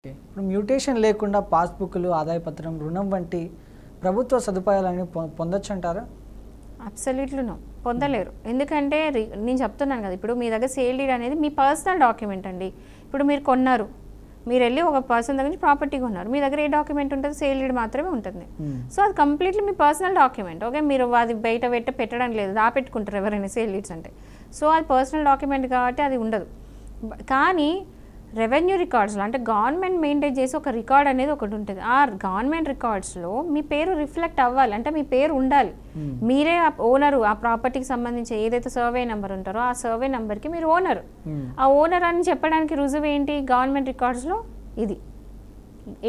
Okay. ఇప్పుడు mutation లేకుండా పాస్‌బుక్‌లు, ఆదాయ పత్రం, రుణం వంటి ప్రభుత్వ సదుపాయాలని పొందొచ్చంటారా? Absolutely no. పొందలేరు. ఎందుకంటే నేను చెప్తున్నాను కదా! ఇప్పుడు మీ దగ్గర సేల్ డీడ్ అనేది మీ పర్సనల్ డాక్యుమెంట్ అండి. ఇప్పుడు మీరు కొన్నారు. మీరెళ్ళి ఒక పర్సన్ దగ్గర నుంచి ప్రాపర్టీ కొన్నారు. మీ దగ్గర ఏ డాక్యుమెంట్ ఉంటుంది? సేల్ డీడ్ మాత్రమే ఉంటుంది. సో అది కంప్లీట్‌లీ మీ పర్సనల్ డాక్యుమెంట్. ఓకే. మీరు అది బయట పెట్టడం లేదు. దాపెట్టుకుంటారు ఎవరైనా సేల్ డీడ్స్ అంటే. సో అది పర్సనల్ డాక్యుమెంట్ కాబట్టి అది ఉండదు. కానీ రెవెన్యూ రికార్డ్స్లో అంటే గవర్నమెంట్ మెయింటైన్ చేసి ఒక రికార్డ్ అనేది ఒకటి ఉంటుంది. ఆ గవర్నమెంట్ రికార్డ్స్లో మీ పేరు రిఫ్లెక్ట్ అవ్వాలి. అంటే మీ పేరు ఉండాలి. మీరే ఓనరు ఆ ప్రాపర్టీకి సంబంధించి ఏదైతే సర్వే నెంబర్ ఉంటారో ఆ సర్వే నెంబర్కి మీరు ఓనరు. ఆ ఓనర్ అని చెప్పడానికి రుజువు ఏంటి? గవర్నమెంట్ రికార్డ్స్లో ఇది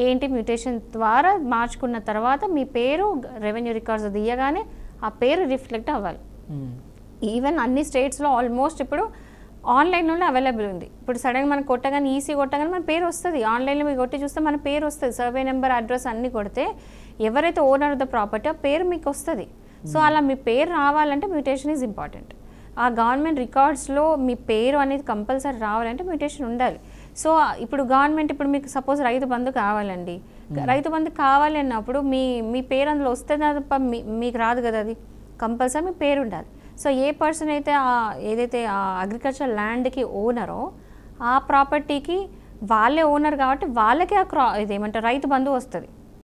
ఏంటి మ్యూటేషన్ ద్వారా మార్చుకున్న తర్వాత మీ పేరు రెవెన్యూ రికార్డ్స్ తీయగానే ఆ పేరు రిఫ్లెక్ట్ అవ్వాలి. ఈవెన్ అన్ని స్టేట్స్లో ఆల్మోస్ట్ ఇప్పుడు ఆన్లైన్లోనే అవైలబుల్ ఉంది. ఇప్పుడు సడన్గా మనం కొట్టగానే ఈసీ కొట్టగానే మన పేరు వస్తుంది. ఆన్లైన్లో మీరు కొట్టి చూస్తే మన పేరు వస్తుంది. సర్వే నెంబర్, అడ్రస్ అన్నీ కొడితే ఎవరైతే ఓనర్ ఆఫ్ ద ప్రాపర్టీ ఆ పేరు మీకు వస్తుంది. సో అలా మీ పేరు రావాలంటే మ్యూటేషన్ ఈజ్ ఇంపార్టెంట్. ఆ గవర్నమెంట్ రికార్డ్స్లో మీ పేరు అనేది కంపల్సరీ రావాలంటే మ్యూటేషన్ ఉండాలి. సో ఇప్పుడు గవర్నమెంట్ ఇప్పుడు మీకు సపోజ్ రైతు బంధు కావాలండి. రైతు బంధు కావాలి అన్నప్పుడు మీ పేరు అందులో వస్తే తప్ప మీకు రాదు కదా. అది కంపల్సరీ మీ పేరు ఉండాలి. సో ఏ పర్సన్ అయితే ఏదైతే ఆ అగ్రికల్చర్ ల్యాండ్కి ఓనరో ఆ ప్రాపర్టీకి వాళ్ళే ఓనర్ కాబట్టి వాళ్ళకే ఇదేమంటారు రైతు బంధు వస్తుంది.